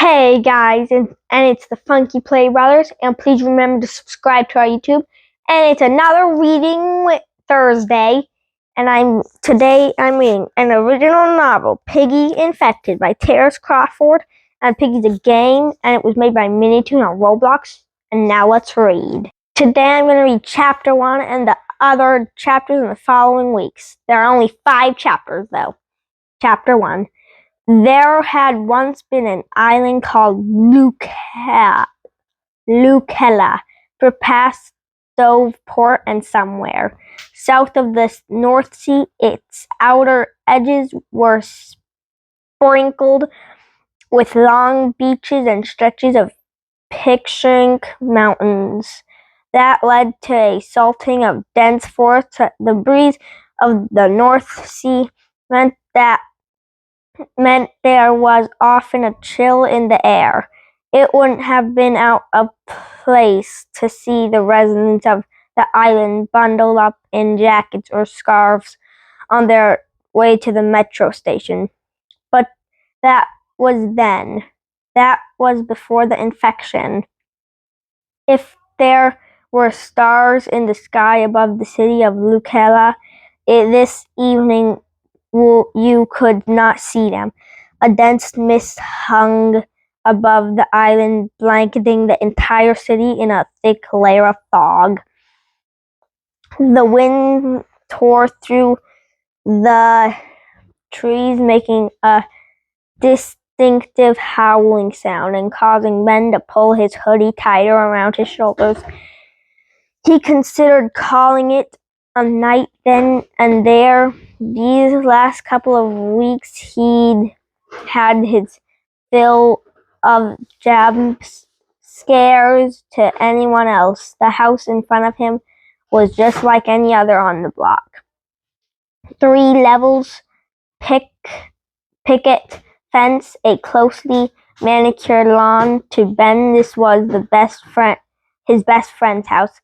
Hey guys, and it's the Funky Play Brothers, and please remember to subscribe to our YouTube. And it's another reading Thursday, and I'm reading an original novel, Piggy Infected by Crawford. And Piggy's a game, and it was made by Minitoon on Roblox. And now let's read. Today I'm going to read Chapter 1 and the other chapters in the following weeks. There are only 5 chapters though. Chapter 1. There had once been an island called Lucella, for past Stoveport and somewhere south of the North Sea. Its outer edges were sprinkled with long beaches and stretches of picturesque mountains that led to a salting of dense forests. The breeze of the North Sea meant there was often a chill in the air. It wouldn't have been out of place to see the residents of the island bundled up in jackets or scarves on their way to the metro station. But that was then. That was before the infection. If there were stars in the sky above the city of Lucella this evening, you could not see them. A dense mist hung above the island, blanketing the entire city in a thick layer of fog. The wind tore through the trees, making a distinctive howling sound and causing Ben to pull his hoodie tighter around his shoulders. He considered calling it a night then and there. These last couple of weeks he'd had his fill of jump scares to anyone else. The house in front of him was just like any other on the block. 3 levels, picket fence, a closely manicured lawn. To Ben, this was his best friend's house,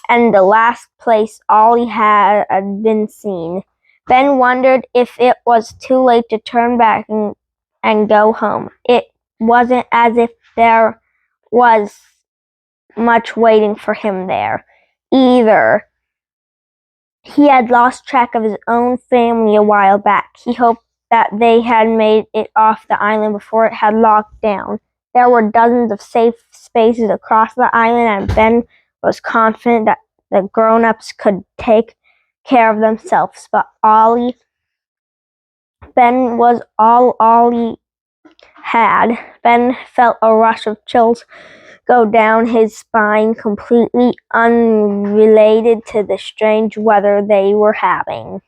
and the last place Ollie had been seen. Ben wondered if it was too late to turn back and go home. It wasn't as if there was much waiting for him there, either. He had lost track of his own family a while back. He hoped that they had made it off the island before it had locked down. There were dozens of safe spaces across the island, and Ben was confident that the grown-ups could take care of themselves. But Ben was all Ollie had. Ben felt a rush of chills go down his spine, completely unrelated to the strange weather they were having.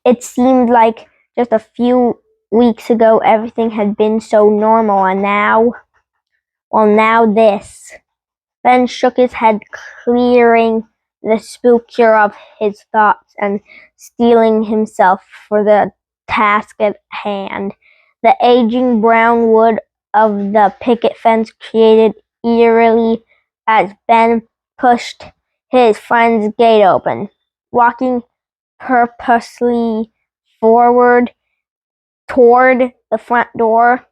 It seemed like just a few weeks ago everything had been so normal, and now this. Ben shook his head, clearing the spookier of his thoughts and steeling himself for the task at hand. The aging brown wood of the picket fence created eerily as Ben pushed his friend's gate open. Walking purposely forward toward the front door,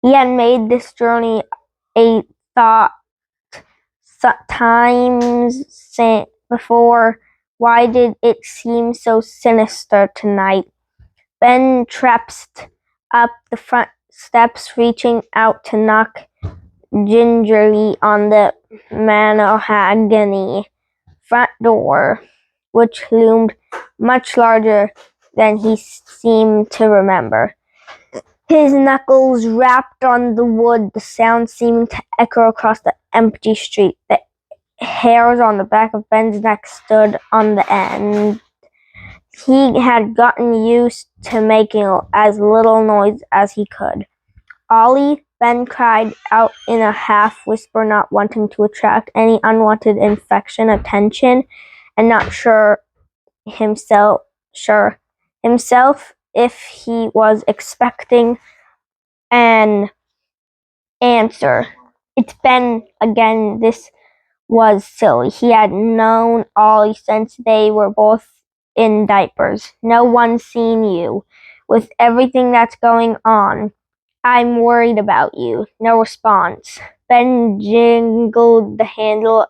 he had made this journey a thought times before. Why did it seem so sinister tonight? Ben tramped up the front steps, reaching out to knock gingerly on the mahogany front door, which loomed much larger than he seemed to remember. His knuckles rapped on the wood, the sound seeming to echo across the empty street. The hairs on the back of Ben's neck stood on the end. He had gotten used to making as little noise as he could. Ollie, Ben cried out in a half-whisper, not wanting to attract any unwanted attention, and not sure himself if he was expecting an answer. It's Ben again. This was silly. He had known Ollie since they were both in diapers. No one's seen you. With everything that's going on, I'm worried about you. No response. Ben jingled the handle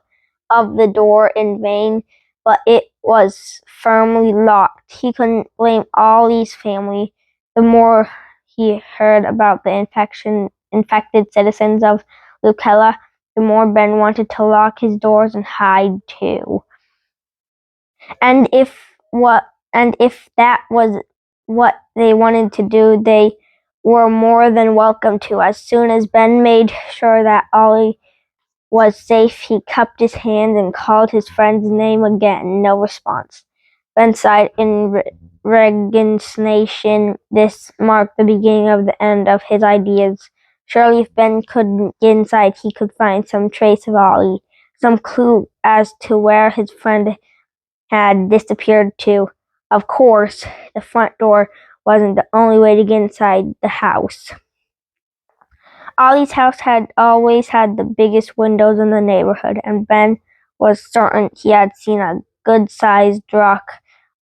of the door in vain, but it was firmly locked. He couldn't blame Ollie's family. The more he heard about the infected citizens of Lucella, the more Ben wanted to lock his doors and hide too. And if that was what they wanted to do, they were more than welcome to. As soon as Ben made sure that Ollie was safe, he cupped his hands and called his friend's name again. No response. Ben sighed in resignation. This marked the beginning of the end of his ideas. Surely if Ben couldn't get inside, he could find some trace of Ollie, some clue as to where his friend had disappeared to. Of course, the front door wasn't the only way to get inside the house. Ollie's house had always had the biggest windows in the neighborhood, and Ben was certain he had seen a good-sized rock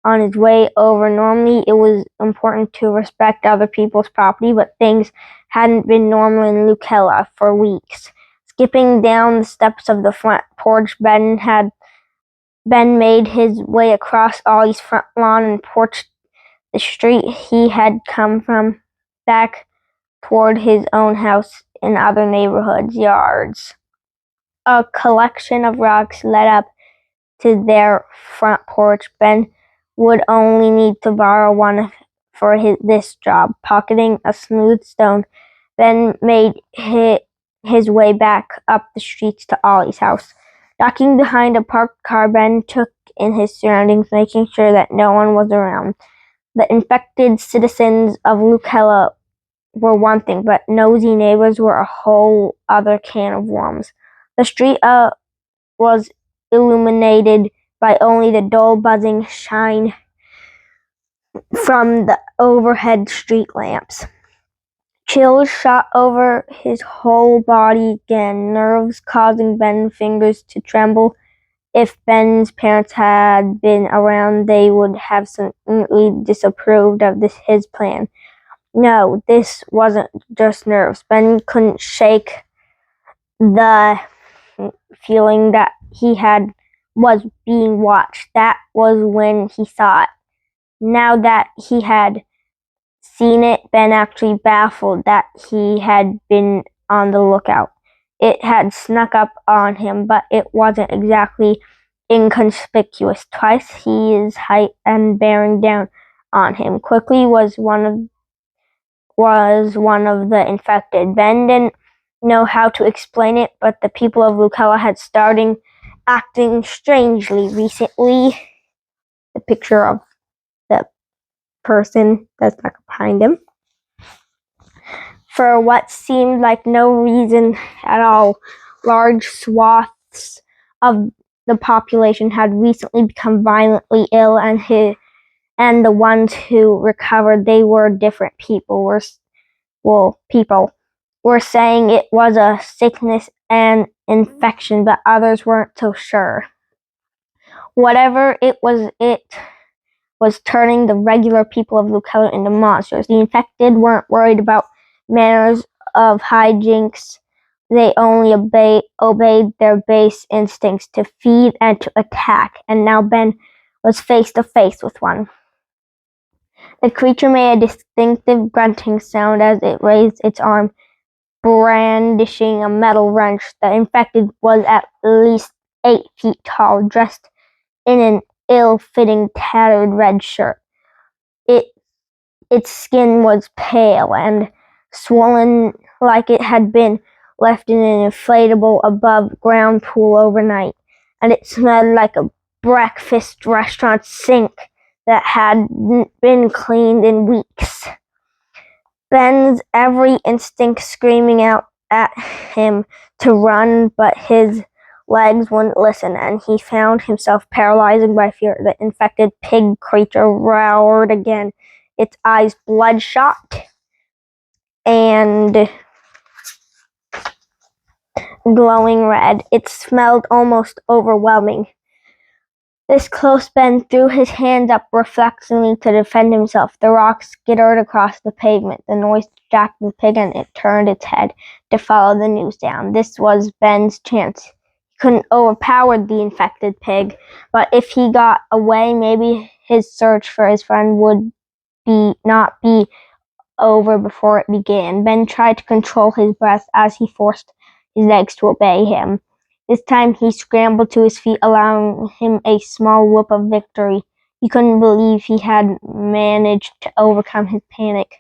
on his way over. Normally, it was important to respect other people's property, but things hadn't been normal in Lucella for weeks. Skipping down the steps of the front porch, Ben made his way across Ollie's front lawn and porch, the street he had come from, back toward his own house and other neighborhoods' yards. A collection of rocks led up to their front porch. Ben would only need to borrow one for this job. Pocketing a smooth stone, Ben made his way back up the streets to Ollie's house. Ducking behind a parked car, Ben took in his surroundings, making sure that no one was around. The infected citizens of Lucella were one thing, but nosy neighbors were a whole other can of worms. The street was illuminated by only the dull buzzing shine from the overhead street lamps. Chills shot over his whole body again, nerves causing Ben's fingers to tremble. If Ben's parents had been around, they would have certainly disapproved of his plan. No, this wasn't just nerves. Ben couldn't shake the feeling that he was being watched. That was when he saw it. Now that he had seen it, Ben actually baffled that he had been on the lookout. It had snuck up on him, but it wasn't exactly inconspicuous. Twice his height and bearing down on him. Quickly was one of the infected. Ben didn't know how to explain it, but the people of Lucella had started acting strangely recently. The picture of the person that's stuck behind him. For what seemed like no reason at all, large swaths of the population had recently become violently ill, and the ones who recovered, they were different people. People were saying it was a sickness and infection, but others weren't so sure. Whatever it was turning the regular people of Lucella into monsters. The infected weren't worried about manners of hijinks. They only obeyed their base instincts to feed and to attack, and now Ben was face to face with one. The creature made a distinctive grunting sound as it raised its arm, brandishing a metal wrench. The infected was at least 8 feet tall, dressed in an ill-fitting, tattered red shirt. Its skin was pale and swollen, like it had been left in an inflatable above-ground pool overnight, and it smelled like a breakfast restaurant sink that hadn't been cleaned in weeks. Ben's every instinct screaming out at him to run, but his legs wouldn't listen, and he found himself paralyzed by fear. The infected pig creature roared again, its eyes bloodshot and glowing red. It smelled almost overwhelming. This close, Ben threw his hands up reflexively to defend himself. The rock skittered across the pavement. The noise distracted the pig, and it turned its head to follow the news down. This was Ben's chance. He couldn't overpower the infected pig, but if he got away, maybe his search for his friend would not be over before it began. Ben tried to control his breath as he forced his legs to obey him. This time he scrambled to his feet, allowing him a small whoop of victory. He couldn't believe he had managed to overcome his panic.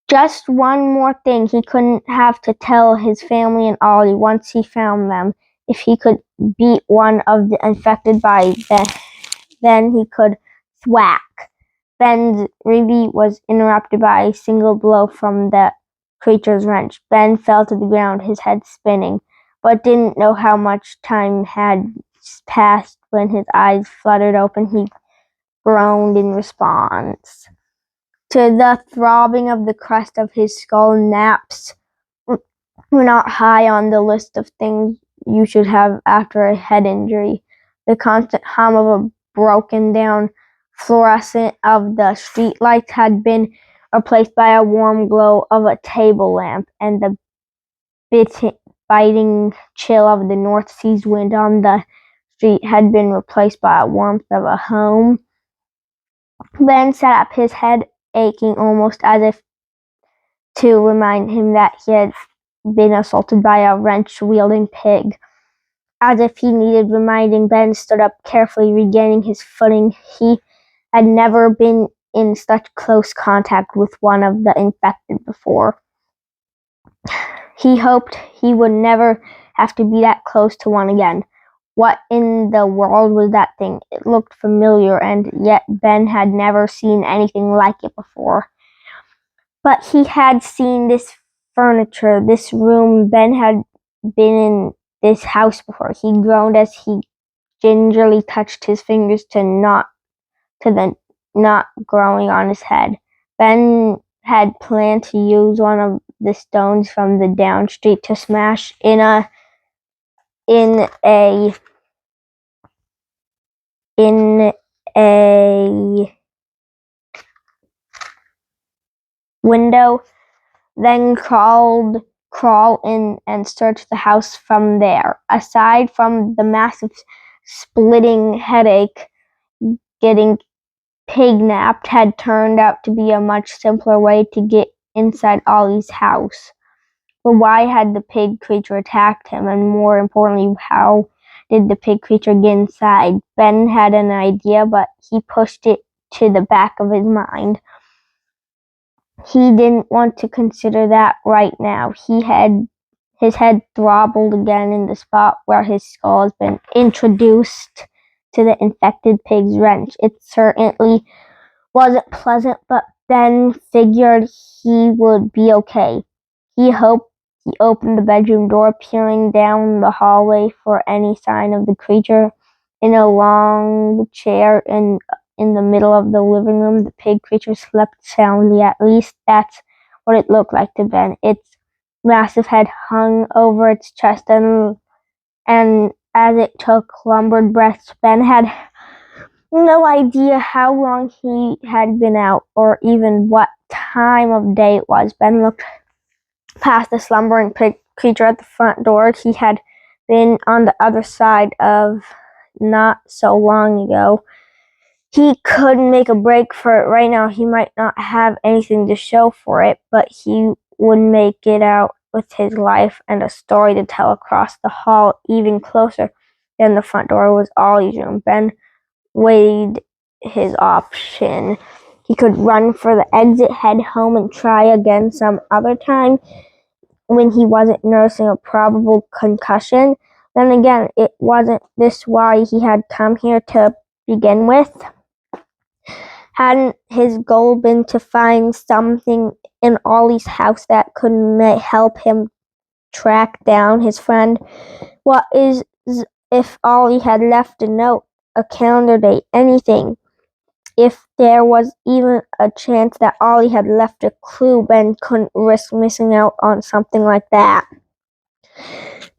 Just one more thing he couldn't have to tell his family and Ollie once he found them. If he could beat one of the infected by then he could thwack. Ben's reverie was interrupted by a single blow from the creature's wrench. Ben fell to the ground, his head spinning, but didn't know how much time had passed. When his eyes fluttered open, he groaned in response. To the throbbing of the crest of his skull, naps were not high on the list of things you should have after a head injury. The constant hum of a broken down fluorescent of the streetlights had been replaced by a warm glow of a table lamp, and the biting chill of the North Sea's wind on the street had been replaced by the warmth of a home. Ben sat up, his head aching almost as if to remind him that he had been assaulted by a wrench-wielding pig. As if he needed reminding, Ben stood up, carefully regaining his footing. He had never been in such close contact with one of the infected before. He hoped he would never have to be that close to one again. What in the world was that thing? It looked familiar, and yet Ben had never seen anything like it before. But he had seen this furniture, this room. Ben had been in this house before. He groaned as he gingerly touched his fingers to the knot growing on his head. Ben had planned to use one of the stones from the down street to smash in a window, then crawl in and search the house from there. Aside from the massive splitting headache, getting pig-napped had turned out to be a much simpler way to get inside Ollie's house. But why had the pig creature attacked him? And more importantly, how did the pig creature get inside? Ben had an idea, but he pushed it to the back of his mind. He didn't want to consider that right now. His head throbbed again in the spot where his skull has been introduced to the infected pig's wrench. It certainly wasn't pleasant, but Ben figured he would be okay. He hoped. He opened the bedroom door, peering down the hallway for any sign of the creature. In a long chair in the middle of the living room, the pig creature slept soundly. At least that's what it looked like to Ben. Its massive head hung over its chest, and as it took lumbered breaths, Ben had no idea how long he had been out, or even what time of day it was. Ben looked past the slumbering pig creature at the front door. He had been on the other side of not so long ago. He could make a break for it right now. He might not have anything to show for it, but he would make it out with his life and a story to tell. Across the hall, even closer than the front door, was Ollie's room. Ben weighed his option. He could run for the exit, head home, and try again some other time when he wasn't nursing a probable concussion. Then again, it wasn't this why he had come here to begin with? Hadn't his goal been to find something in Ollie's house that could help him track down his friend? What is if Ollie had left a note, a calendar date, anything? If there was even a chance that Ollie had left a clue, Ben couldn't risk missing out on something like that.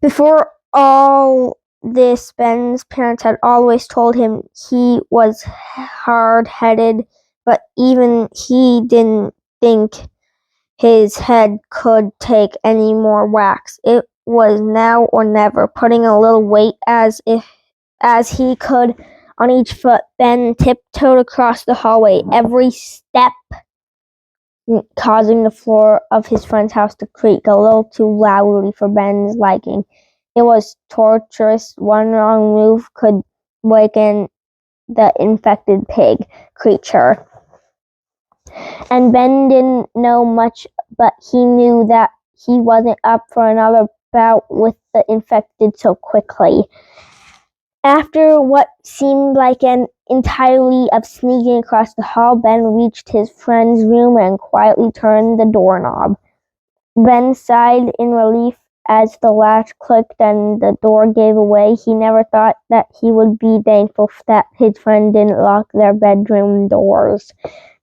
Before all this, Ben's parents had always told him he was hard-headed, but even he didn't think his head could take any more whacks. It was now or never, putting a little weight as he could on each foot. Ben tiptoed across the hallway, every step causing the floor of his friend's house to creak a little too loudly for Ben's liking. It was torturous. One wrong move could waken the infected pig creature. And Ben didn't know much, but he knew that he wasn't up for another bout with the infected so quickly. After what seemed like an entirety of sneaking across the hall, Ben reached his friend's room and quietly turned the doorknob. Ben sighed in relief as the latch clicked and the door gave away. He never thought that he would be thankful that his friend didn't lock their bedroom doors.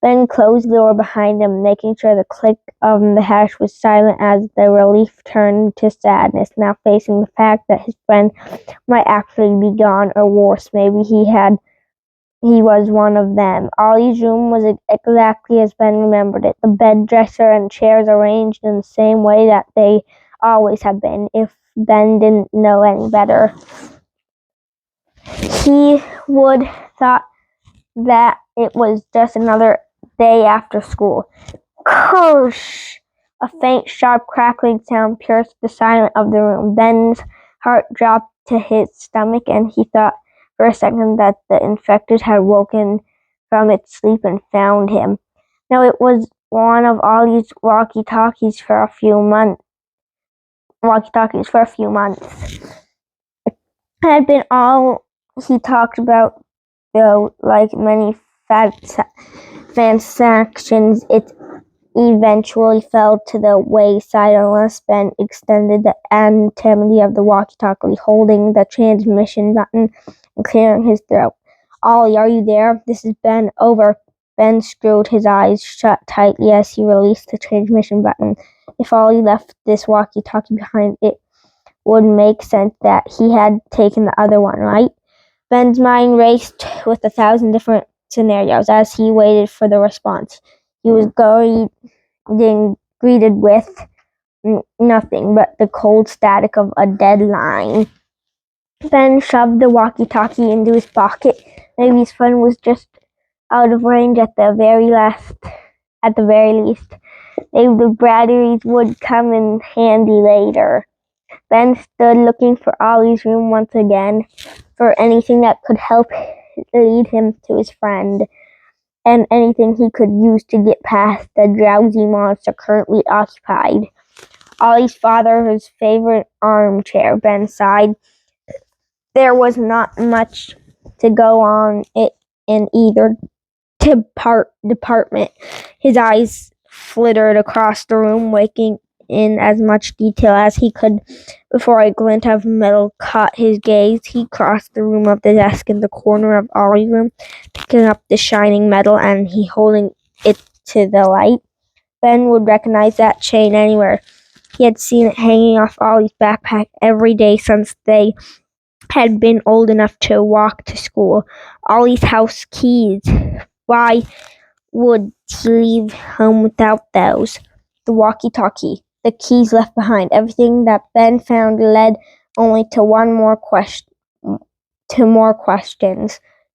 Ben closed the door behind him, making sure the click of the hatch was silent as the relief turned to sadness, now facing the fact that his friend might actually be gone, or worse, maybe he was one of them. Ollie's room was exactly as Ben remembered it, the bed dresser and chairs arranged in the same way that they always had been, if Ben didn't know any better. He would thought that it was just another day after school. Kersh! A faint, sharp, crackling sound pierced the silence of the room. Ben's heart dropped to his stomach, and he thought for a second that the infected had woken from its sleep and found him. No, it was one of Ollie's walkie-talkies for a few months. It had been all he talked about, though, like many transactions, it eventually fell to the wayside unless Ben extended the anonymity of the walkie-talkie, holding the transmission button and clearing his throat. Ollie, are you there? This is Ben. Over. Ben screwed his eyes shut tightly as he released the transmission button. If Ollie left this walkie-talkie behind, it would make sense that he had taken the other one, right? Ben's mind raced with 1,000 different scenarios as he waited for the response. He was being greeted with nothing but the cold static of a dead line. Ben shoved the walkie-talkie into his pocket. Maybe his friend was just out of range at the very least. Maybe the batteries would come in handy later. Ben stood looking for Ollie's room once again, for anything that could help lead him to his friend, and anything he could use to get past the drowsy monster currently occupied. Ollie's father's favorite armchair, Ben sighed. There was not much to go on it in either department. His eyes flittered across the room, waking in as much detail as he could before a glint of metal caught his gaze. He crossed the room of the desk in the corner of Ollie's room, picking up the shining metal and he holding it to the light. Ben would recognize that chain anywhere. He had seen it hanging off Ollie's backpack every day since they had been old enough to walk to school. Ollie's house keys. Why would he leave home without those? The walkie-talkie, the keys left behind. Everything that Ben found led only to more questions.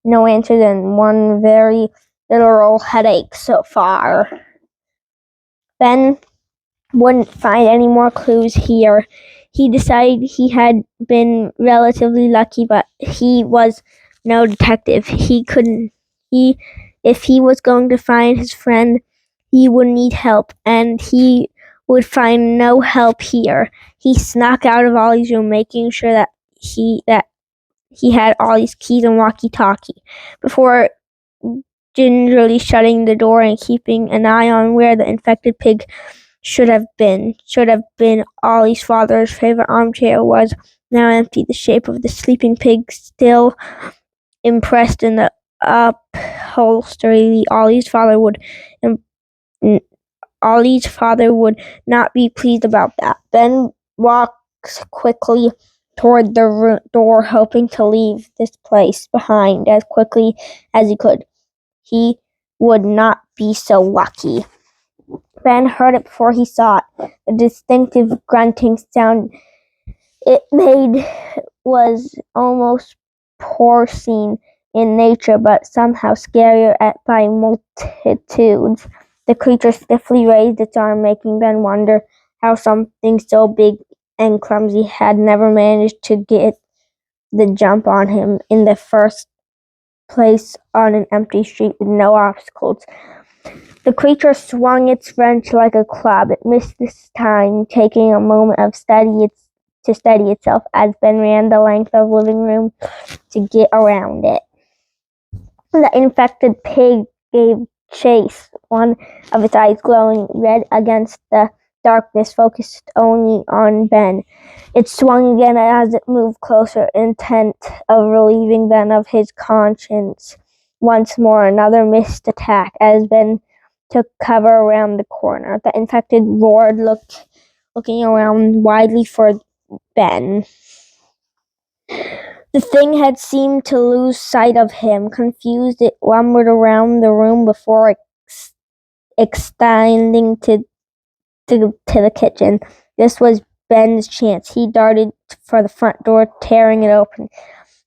No answer than one very literal headache so far. Ben wouldn't find any more clues here. He decided he had been relatively lucky, but he was no detective. If he was going to find his friend, he would need help, and he would find no help here. He snuck out of Ollie's room, making sure that he had Ollie's keys and walkie-talkie, before gingerly shutting the door and keeping an eye on where the infected pig should have been. Ollie's father's favorite armchair was now empty, the shape of the sleeping pig still impressed in the upholstery. Ollie's father would not be pleased about that. Ben walked quickly toward the door, hoping to leave this place behind as quickly as he could. He would not be so lucky. Ben heard it before he saw it. The distinctive grunting sound it made was almost porcine in nature, but somehow scarier by multitudes. The creature stiffly raised its arm, making Ben wonder how something so big and clumsy had never managed to get the jump on him in the first place on an empty street with no obstacles. The creature swung its wrench like a club. It missed this time, taking a moment to steady itself as Ben ran the length of the living room to get around it. The infected pig gave chase, one of its eyes glowing red against the darkness, focused only on Ben. It swung again as it moved closer, intent of relieving Ben of his conscience. Once more, another missed attack as Ben took cover around the corner. The infected roared, looking around widely for Ben. The thing had seemed to lose sight of him. Confused, it lumbered around the room before extending to the kitchen. This was Ben's chance. He darted for the front door, tearing it open.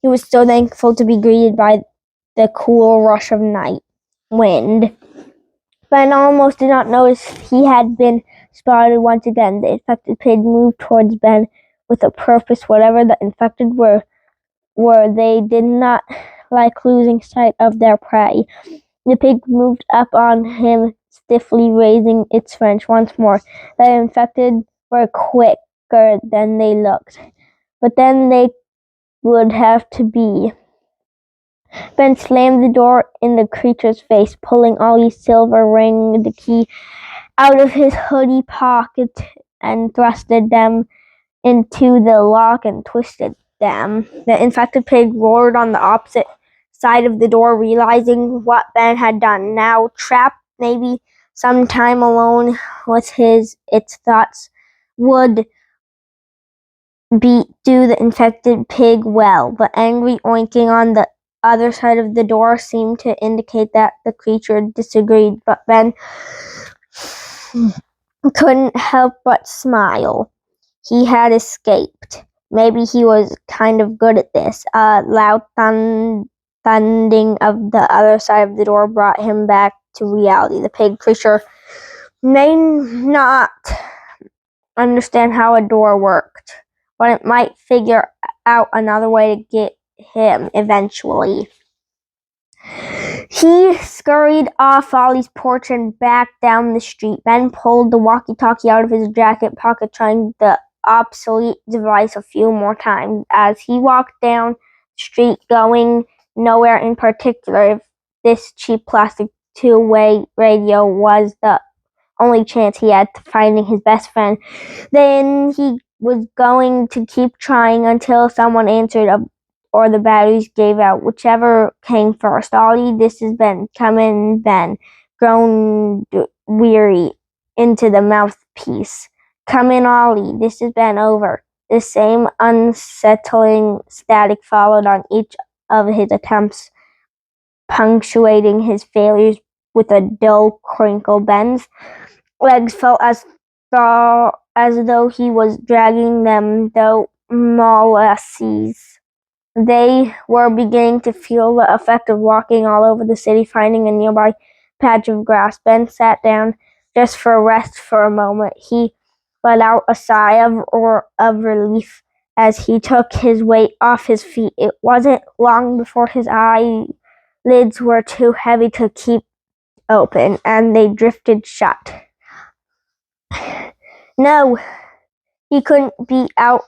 He was so thankful to be greeted by the cool rush of night wind. Ben almost did not notice he had been spotted once again. The infected pig moved towards Ben with a purpose. Whatever the infected were they did not like losing sight of their prey. The pig moved up on him, stiffly raising its wrench once more. The infected were quicker than they looked, but then they would have to be. Ben slammed the door in the creature's face, pulling Ollie's silver-ringed key out of his hoodie pocket and thrusted them into the lock and twisted them. The infected pig roared on the opposite side of the door, realizing what Ben had done. Now trapped, maybe some time alone with its thoughts would do the infected pig well. The angry oinking on the other side of the door seemed to indicate that the creature disagreed, but Ben couldn't help but smile. He had escaped. Maybe he was kind of good at this. Loud thunding of the other side of the door brought him back to reality. The pig creature may not understand how a door worked, but it might figure out another way to get him eventually. He scurried off Ollie's porch and back down the street. Ben pulled the walkie-talkie out of his jacket pocket, trying the obsolete device a few more times. As he walked down the street, going nowhere in particular, if this cheap plastic two-way radio was the only chance he had to finding his best friend, then he was going to keep trying until someone answered or the batteries gave out, whichever came first. Ollie, this is Ben. Come in, Ben. Groaned weary into the mouthpiece. Come in, Ollie. This is Ben. Over. The same unsettling static followed on each of his attempts, punctuating his failures with a dull crinkle. Ben's legs felt as though he was dragging them through molasses. They were beginning to feel the effect of walking all over the city, finding a nearby patch of grass. Ben sat down just for rest for a moment. He let out a sigh of relief as he took his weight off his feet. It wasn't long before his eyelids were too heavy to keep open, and they drifted shut. No, he couldn't be out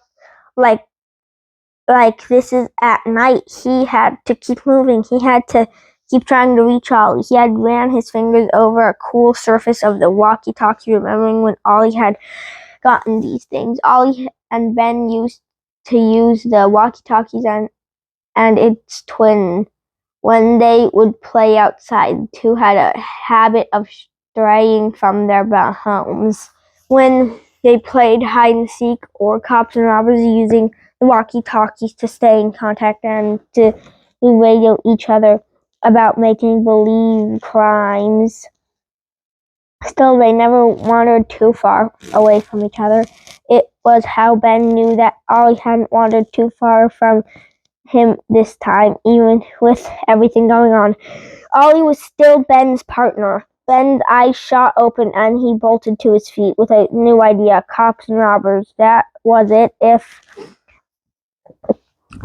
like this is at night. He had to keep moving. He had to keep trying to reach Ollie. He had ran his fingers over a cool surface of the walkie-talkie, remembering when Ollie had gotten these things. Ollie and Ben used to use the walkie-talkies and its twin when they would play outside. The two had a habit of straying from their homes when they played hide and seek or cops and robbers using walkie-talkies to stay in contact and to radio each other about making believe crimes. Still, they never wandered too far away from each other. It was how Ben knew that Ollie hadn't wandered too far from him this time, even with everything going on. Ollie was still Ben's partner. Ben's eyes shot open and he bolted to his feet with a new idea. Cops and robbers. That was it. If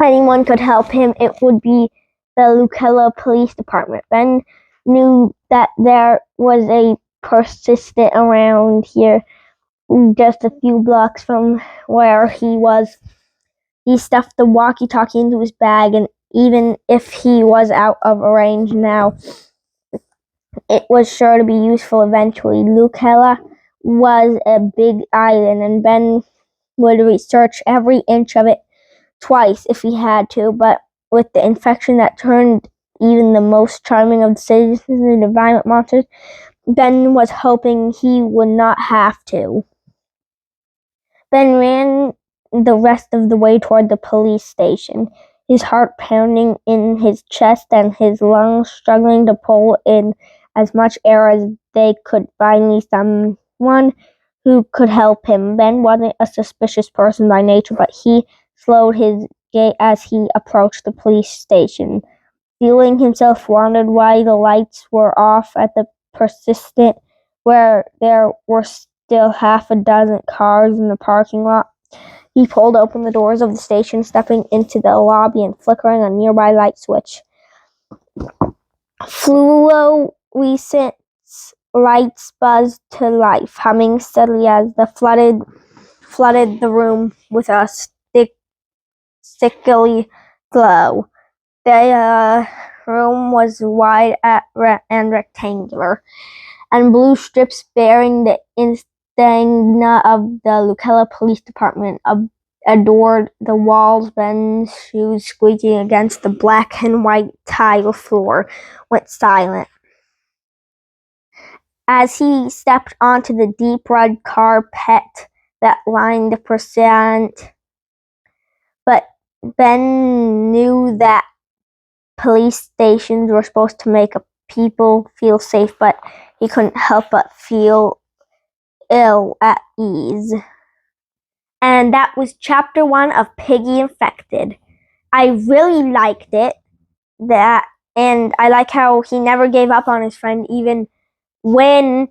anyone could help him, it would be the Lucella Police Department. Ben knew that there was a persistent around here, just a few blocks from where he was. He stuffed the walkie-talkie into his bag, and even if he was out of range now, it was sure to be useful eventually. Lucella was a big island, and Ben would research every inch of it twice if he had to, but with the infection that turned even the most charming of the citizens into violent monsters, Ben was hoping he would not have to. Ben ran the rest of the way toward the police station, his heart pounding in his chest and his lungs struggling to pull in as much air as they could. Finally, someone who could help him. Ben wasn't a suspicious person by nature, but he slowed his gait as he approached the police station. Feeling himself wondered why the lights were off at the persistent, where there were still half a dozen cars in the parking lot. He pulled open the doors of the station, stepping into the lobby and flickering a nearby light switch. Fluorescent lights buzzed to life, humming steadily as they flooded the room with a sickly glow. The room was wide and rectangular, and blue strips bearing the insignia of the Lucella Police Department adored the walls. Ben's shoes squeaking against the black and white tile floor went silent as he stepped onto the deep red carpet that lined the precinct. But Ben knew that police stations were supposed to make people feel safe, but he couldn't help but feel ill at ease. And that was chapter 1 of Piggy Infected. I really liked it, and I like how he never gave up on his friend, even when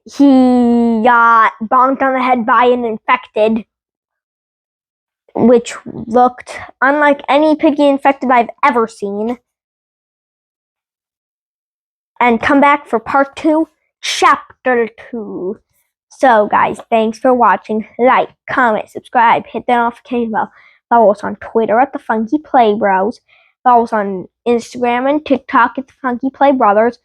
he got bonked on the head by an infected, which looked unlike any Piggy Infected I've ever seen. And come back for part 2, chapter 2. So guys, thanks for watching. Like, comment, subscribe, hit the notification bell. Follow us on Twitter at the Funky Play Bros. Follow us on Instagram and TikTok at the Funky Play Brothers.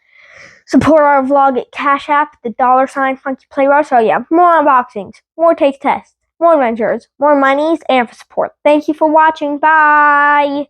Support our vlog at cashapp, the $ Funky Play Bros. So yeah, more unboxings, more taste tests, more adventures, more monies, and for support. Thank you for watching. Bye!